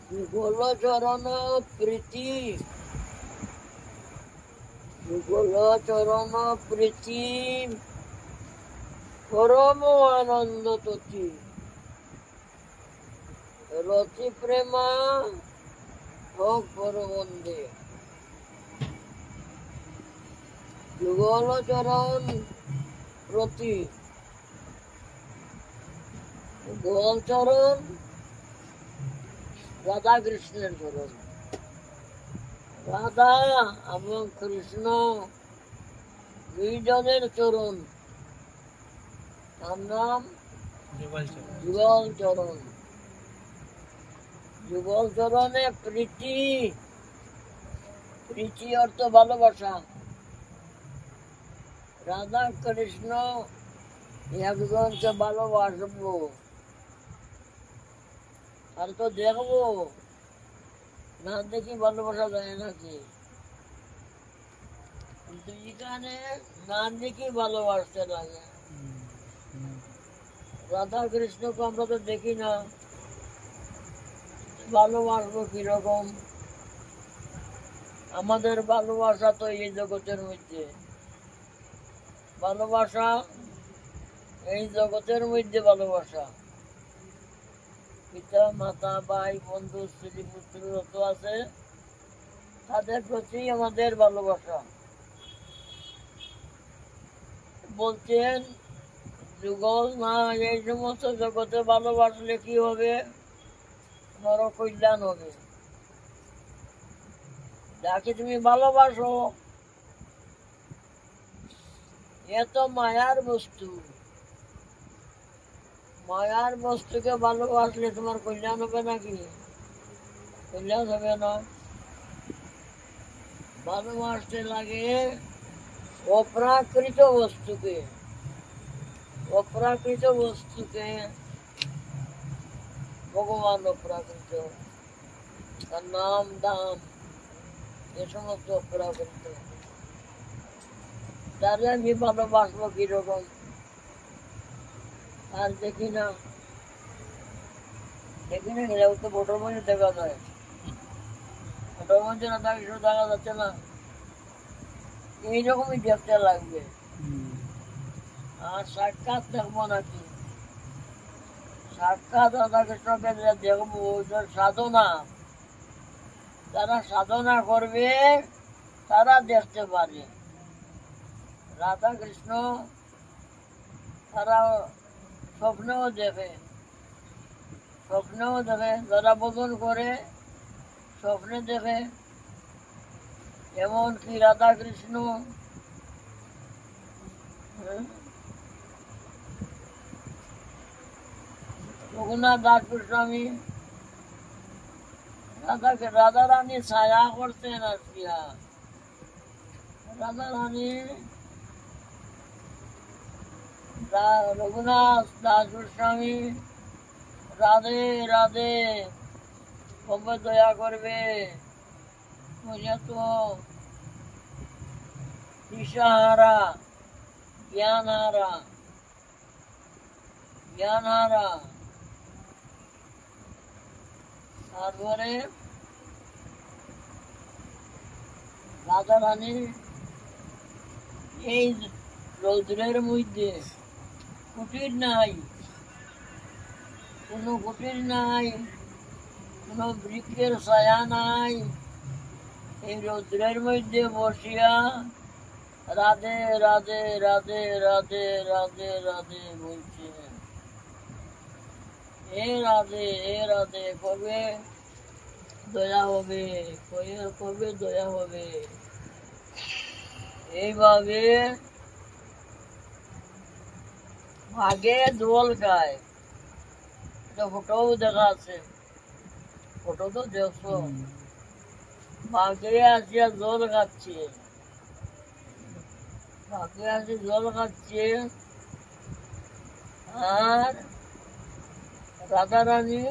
যুগল চরণ প্রীতি, যুগল চরণ প্রীতি, পরম আনন্দ ততি, রতি প্রেমা হোক পরবন্দে। যুগল চরণ প্রতি, যুগল চরণ রাধা কৃষ্ণের চরণ। রাধা এবং কৃষ্ণ দুইজনের চরণ, তার নাম যুগল চরণ। যুগল চরণে প্রীতি, প্রীতি অর্থ ভালোবাসা। রাধা কৃষ্ণ একজনকে ভালোবাসবো আর তো দেখবো, না দেখি ভালোবাসা যায় নাকি? কিন্তু এখানে না দেখি ভালোবাসতে লাগে। রাধা কৃষ্ণকে আমরা তো দেখি না, ভালোবাসবো কিরকম? আমাদের ভালোবাসা তো এই জগতের মধ্যে, ভালোবাসা এই জগতের মধ্যে ভালোবাসা। পিতা মাতা ভাই বন্ধু স্ত্রী পুত্র যত আছে তাদের প্রতি আমাদের ভালোবাসা। বলছেন যুগল না এই সমস্ত জগতে ভালোবাসলে কি হবে? নর কল্যাণ হবে। যাকে তুমি ভালোবাসো এত মায়ার বস্তু, মায়ার বস্তুকে ভালোবাসলে তোমার কল্যাণ হবে নাকি? কল্যাণ হবে না। ভালোবাসতে লাগে অপ্রাকৃত বস্তুকে, অপ্রাকৃত বস্তুকে ভগবান অপ্রাকৃত, তার নাম দাম এ সমস্ত অপ্রাকৃত। তাহলে আমি ভালোবাসবো কিরকম? আর দেখি না, দেখি না গেলে তো ভোটের মধ্যে দেখা যায়, ভোটের মধ্যে না থাকে দেখা যাচ্ছে না। এইরকমই দেখতে লাগবে। আর সাক্ষাৎ দেখবো নাকি? সাক্ষাৎ রাধা কৃষ্ণকে দেখবো, ওইটার সাধনা, যারা সাধনা করবে তারা দেখতে পারে রাধা কৃষ্ণ। তারা স্বপ্নেও দেখে, স্বপ্নেও দেখে, যারা ভজন করে স্বপ্নে দেখে। এমনকি রাধা কৃষ্ণ রঘুনাথ দাস গোস্বামী রাধা রানী ছায়া করতেন আসিয়া। রাধা রানী রঘুনাথ দাস গোস্বামী রাধে রাধে কবে দয়া করবে, বলে তো দিশাহারা, জ্ঞানহারা, জ্ঞানহারা। তারপরে রাধা রানী এই রৌদ্রের মধ্যে, কুটির নাই, কোনো কুটির নাই, কোনো বৃক্ষের ছায়া নাই, এই রৌদ্রের মধ্যে বসিয়া রাধে রাধে রাধে রাধে রাধে রাধে বলছে। এ রাধে কবে দয়া হবে, কবে দয়া হবে? এইভাবে ভাগে দোল খায়। ফটোও দেখা আছে, ফটো তো দেখছো। ভাগে আসিয়া জল খাচ্ছে, ভাগে আসি জল খাচ্ছে। আর রাধা রানী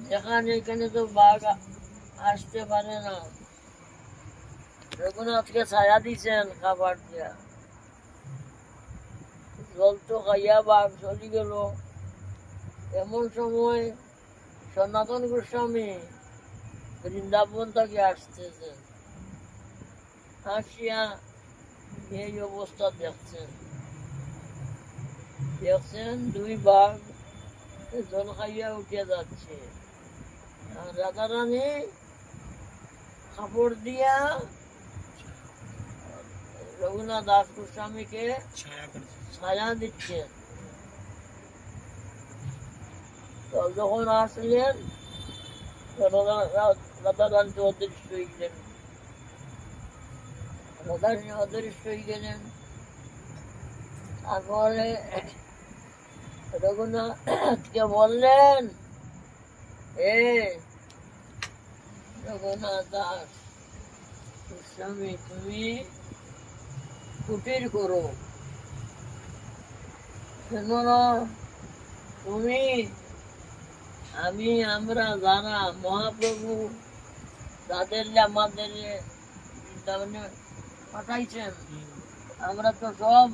যেখানে এখানে তো বাঘ আসতে পারে না, রঘুনাথকে ছায়া দিচ্ছেন খাবার দিয়া। জল তো খাইয়া বাঘ চলে গেল। এমন সময় সনাতন গোস্বামী বৃন্দাবন থেকে আসতেছেন, আসিয়া এই অবস্থা দেখছেন। দুই বাঘ জল খাইয়া উঠে যাচ্ছে, আর রাধারানী কাপড় দিয়া রঘুনাথ দাস গোস্বামীকে ছায়া দিচ্ছে। যখন আসলেন রাধারানী অদৃশ্য হয়ে গেলেন, রাধারানী অদৃশ্য হয়ে গেলেন। তারপরে রঘুনাথকে বললেন, এ রঘুনাথ দাস গোস্বামী, তুমি কুটির করো, কেননা তুমি আমরা যারা মহাপ্রভু যাদের আমাদের বৃন্দাবনে পাঠাইছেন, আমরা তো সব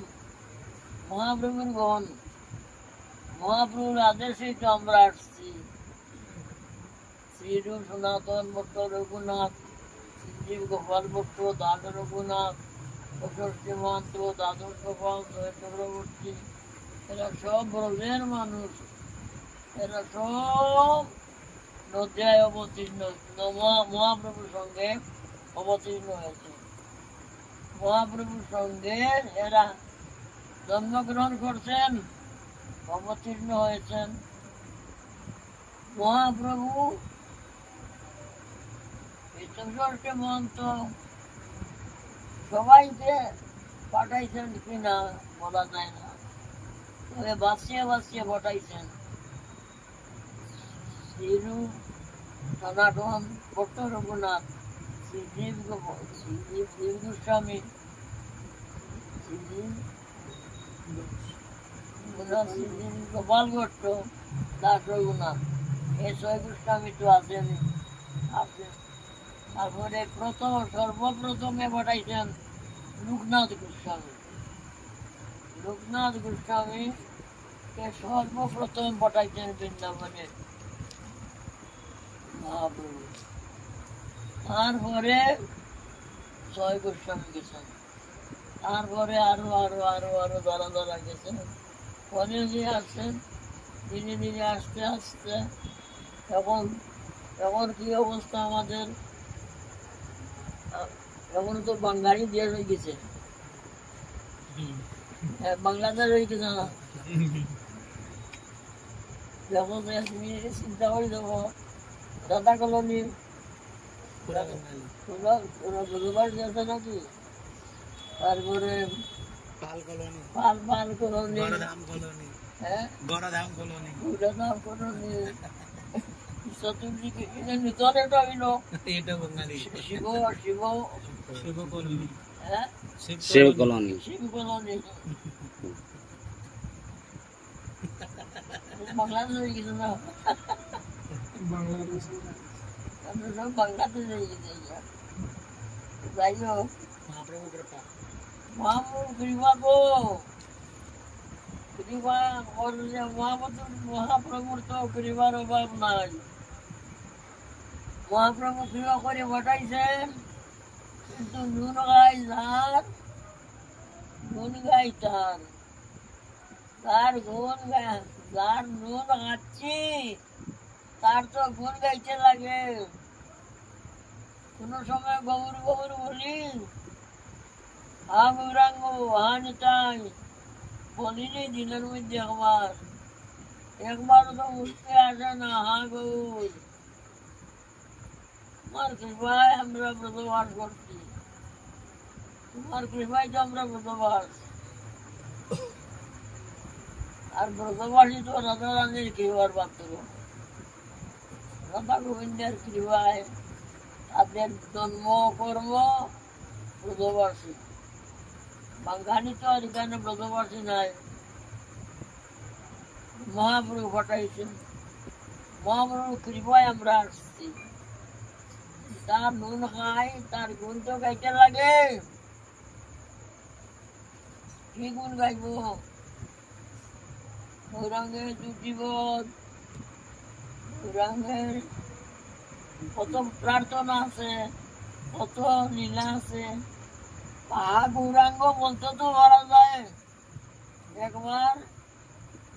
মহাপ্রভুর গণ, মহাপ্রভুর আদেশেই তো আমরা আসছি। শ্রীরূপ সনাতন ভট্ট রঘুনাথ, শ্রীজীব গোপাল ভট্ট, দাদা রঘুনাথ, ষষ্ঠী মহান্ত, দাদর গোপাল, চক্রবর্তী, এরা সব ব্রজের মানুষ, এরা সব নদিয়ায় অবতীর্ণ, মহাপ্রভুর সঙ্গে অবতীর্ণ হয়েছে। মহাপ্রভুর সঙ্গে এরা জন্মগ্রহণ করছেন, অবতীর্ণ হয়েছেন। মহাপ্রভু ষষ্ঠী মহন্ত সবাইকে পাঠাইছেন কিনা বলা যায় না, তবে বাঁচিয়ে বাঁচিয়ে পাঠাইছেন। শ্রীরূপ সনাতন ভট্ট রঘুনাথ, শ্রীজীব গোস্বামী, গোপাল ভট্ট, দাস রঘুনাথ, এই ছয় গোস্বামী তো আছেন। তারপরে সর্বপ্রথমে পাঠাইছেন লোকনাথ গোস্বামী। লোকনাথ গোস্বামী সর্বপ্রথম পাঠাইছেন বৃন্দাবনে মহাপ্রভু। তারপরে ছয় গোস্বামী গেছেন, তারপরে আরো আরো আরো আরো যারা যারা গেছেন, পরে যে আসছেন ধীরে ধীরে আস্তে আস্তে। এখন কি অবস্থা আমাদের, এখন তো বাঙালি দেশ হয়ে গেছে, বাংলাদেশ হয়ে গেছে না। যখন তুমি চিন্তা করে দেবো, দাদা কলোনি আছে নাকি, তারপরে পাল কলোনি, চতুর্দিকে ভিতরে শিব কলোনি বাংলাদেশ হয়ে গেছে না, সব বাংলাদেশ হয়ে গেছে। যাই হোক, মহাপ্রভু কৃপা গো, কৃপা করলে মহাপ্রভুর তো কৃপার অভাব নাই। মহাপ্রভু কৃপা করে পাঠাইছেন, কিন্তু নুন গাই যার, গুণ গাই তার, তার গুণ গায়, যার নুন গাচ্ছি তার তো গুণ গাইতে লাগে। কোন সময় গৌর গৌর বলি, হা গৌরাঙ্গ, হা নিতাই বলিনি দিনের মধ্যে একবার তো উঠতে আসে না, হা গৌর। তোমার কৃপায় আমরা ব্রতবাস করছি, তোমার কৃপায় তো আমরা ব্রতবাস। আর ব্রতবাসী তো রাধা রানীর কৃপার পাত্র, রাধা গোবিন্দের কৃপায় তাদের জন্ম কর্ম ব্রতবাসী। বাঙালি তো আর এখানে ব্রতবাসী নাই। মহাপ্রভু পাঠাইছেন, মহাপ্রভু কৃপায় আমরা আসছি। তার নুন খাই, তার গুণ তো গাইতে লাগে। কি গুণ গাইব? গৌরাঙ্গে দুটিবোধ, গৌরাঙ্গের কত প্রার্থনা আছে, কত লীলা আছে। গৌরাঙ্গ বলতে তো বলা যায়, একবার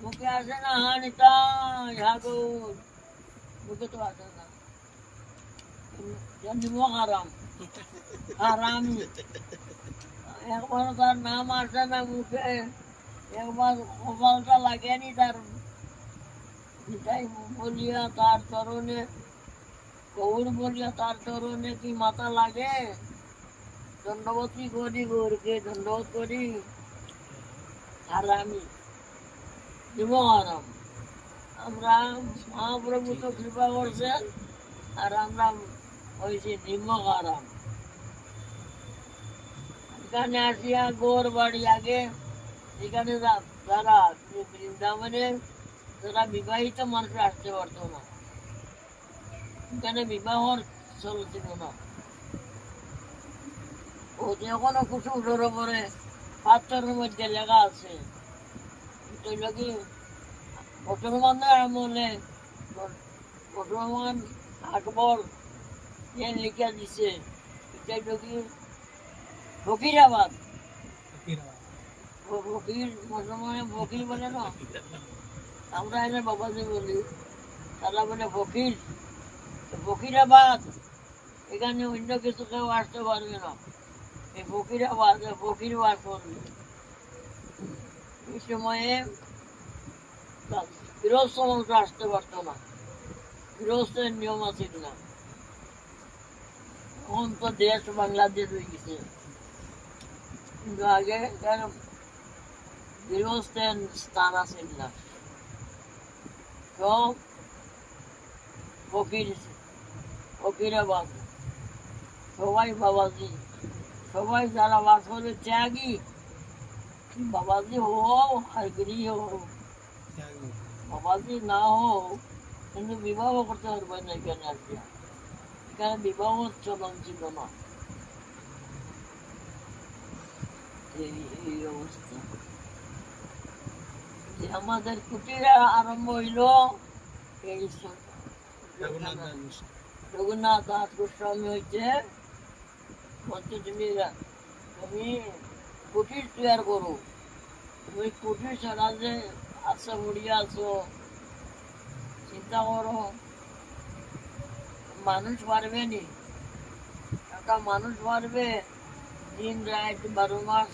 মুখে আসে না হা নিতাই হা গৌর, মুখে তো আসে না, নিমক আরাম আরামি, একবার তার নাম আসে না মুখে, একবার কপালটা লাগেনি তার নিতাই বলিয়া তার চরণে, গৌর বলিয়া তার চরণে কি মাথা লাগে, দণ্ডবতী করি গৌরকে দণ্ডবোধ করি। আরামি নিমক আরাম, আমরা মহাপ্রভু তো কৃপা করছেন আর আমরা হয়েছি নিমক আরাম। এখানে আসিয়া গৌর বাড়ি আগে, এখানে যারা বৃন্দাবনে যারা বিবাহিত মানুষ আসতে পারতো না, এখানে বিবাহর চলছিল না। ও এখনো কুসুম সরোবরে পাথরের মধ্যে লেখা আছে, মুসলমানদের আমলে মুসলমান আকবর লিখে দিছে, ফকিরাবাদ, ফকির মুসলমানের ফকির বলে না, আমরা এনে বাবাজি বলি, তারা বলে ফকির, ফকিরাবাদ। এখানে অন্য কিছু কেউ আসতে পারবে না, এই ফকিরাবাদ ফকির বাস করবে। এই সময়ে গৃহস্থ মানুষ আসতে পারতো না, গৃহস্থের নিয়ম আছে না। এখন তো দেশ বাংলাদেশ হয়ে গেছে, কিন্তু আগে গৃহস্থের স্থান আছে না, সব ফকির, ফকিরাবাদ, সবাই বাবাজি, সবাই যারা বাস করে ত্যাগী, বাবাজি হো আর গৃহ হো, বাবাজি না হো কিন্তু বিবাহ করতে পারবে না। এখানে আসিয়া এখানে বিবাহ চলন ছিল না, এই অবস্থা। আমাদের কুটিরা আরম্ভ হইল এই রঘুনাথ দাস গোস্বামী হইতে, বলছে তুমি কুটির তৈরি করো, তুমি কুটির ছাড়া যে আশা মুড়িয়ে আছো, চিন্তা করো মানুষ পারবে নি, একটা মানুষ পারবে দিন রাত 12 মাস,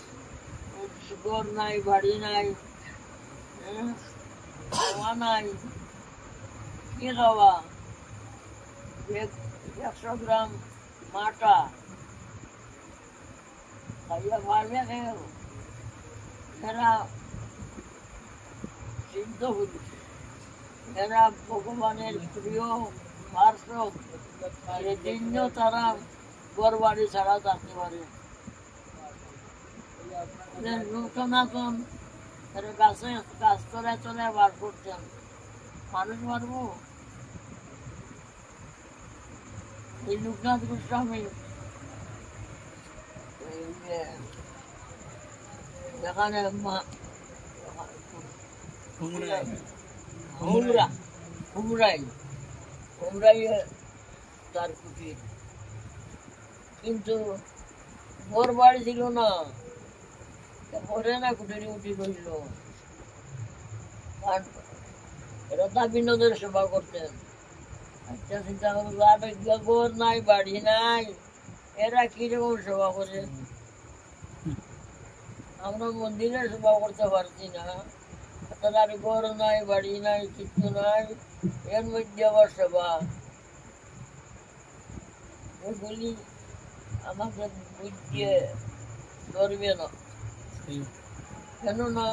ঘর নাই, বাড়ি নাই, খাওয়া নাই, কি খাওয়া, 100 গ্রাম মাটা খাইয়া পারবে কেউ? এরা সিদ্ধ পুরুষ, এরা ভগবানের প্রিয় পার্শ্বদ, সেজন্য তারা ঘর বাড়ি ছাড়া থাকতে পারে। সনাতন গাছে গাছ তলায় তলায় বার করতেন, মানুষ মারবো। এই লোকনাথ গোস্বামী এখানে তার কুটির, কিন্তু ওর বাড়ি ছিল না, পরে না কুটিরে উঠি করিল। রতা বিনোদের সেবা করতেন। আচ্ছা চিন্তা করো, গোর নাই, বাড়ি নাই, এরা কিরকম সেবা করে? আমরা মন্দিরে সেবা করতে পারছি না, তার ঘর নাই, বাড়ি নাই, কিছু নাই, এর মধ্যে আবার সেবা। এগুলি আমাদের বুঝিয়ে ধরবে না, কেননা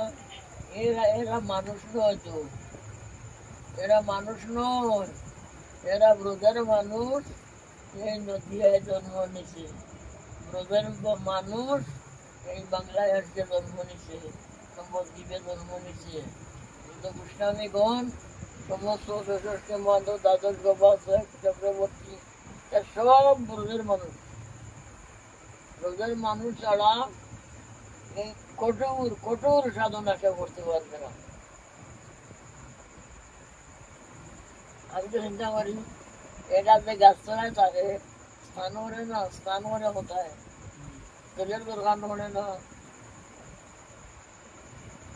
এরা মানুষ নয় তো, এরা মানুষ নয়, এরা ব্রজের মানুষ, এই নদিয়ায় জন্ম নিছে, ব্রজের মানুষ এই বাংলায় আজকে জন্ম নিছে, নবদ্বীপে জন্ম নিছে। গোস্বামীগণ সমস্ত ষষ্ঠ মাধব, দ্বাদশ গোপাল, চক্রবর্তী, সব ব্রজের মানুষ। ব্রজের মানুষ ছাড়া এই কঠোর কঠোর সাধনা কেউ করতে পারবে না। আমি তো চিন্তা করি এটা যে গাছতলায় থাকে স্নান করে না, স্নান করে কোথায় তেলের দোকান করে না,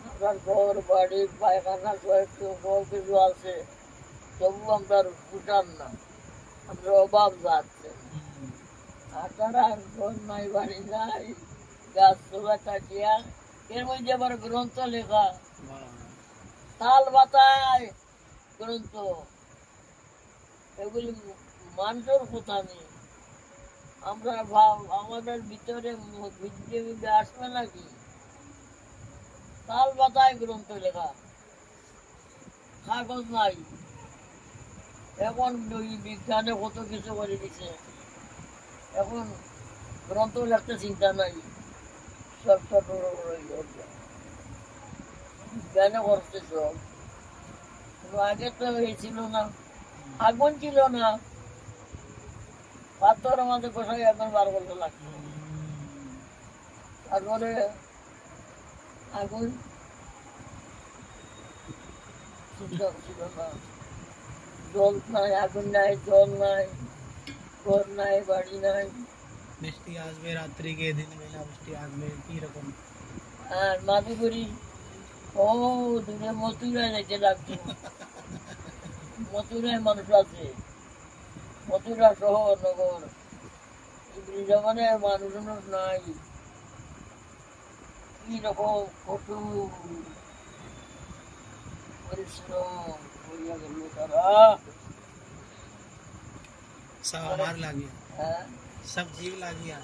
আপনার ঘর বাড়ি পায়খানা ঘর কিছু আছে তবু আমরা উঠান না, আমরা অভাব যাচ্ছে। আর তারা ঘর নাই বাড়ি নাই গাছ তোলা কাটিয়া এর মধ্যে আবার গ্রন্থ লেখা, তাল বাতায় গ্রন্থ, এগুলি মানুষের কথা নেই। আমরা আমাদের ভিতরে বিদ্যে আসবে নাকি? তাল বাতায় গ্রন্থ লেখা, কাগজ নাই। এখন বিজ্ঞানে কত কিছু করে দিছে, এখন গ্রন্থ লেখতে চিন্তা নাই, সব ছোট বিজ্ঞানে করছে সব। আগে তো ছিল না, আগুন ছিল না, পাথর আমাদের কোথায় এখন বার করতে লাগতো। তারপরে আগুন ছিল না, জল নাই, আগুন নাই, জল নাই, ঘর নাই, বাড়ি নাই। বৃষ্টি আসবে রাত্রি के दिन বেলা বৃষ্টি আসবে কি রকম। আর মাদুগুড়ি ও দূরে মথুরায় যেতে লাগতো। মথুরায় মানুষ আছে, মথুরা শহর নগর, বৃন্দাবনে মানুষ নাই। কি রকম কঠোর পরিশ্রম করিয়া গেল তারা। सब हमार लागिया, হ্যাঁ सब जीव लागिया।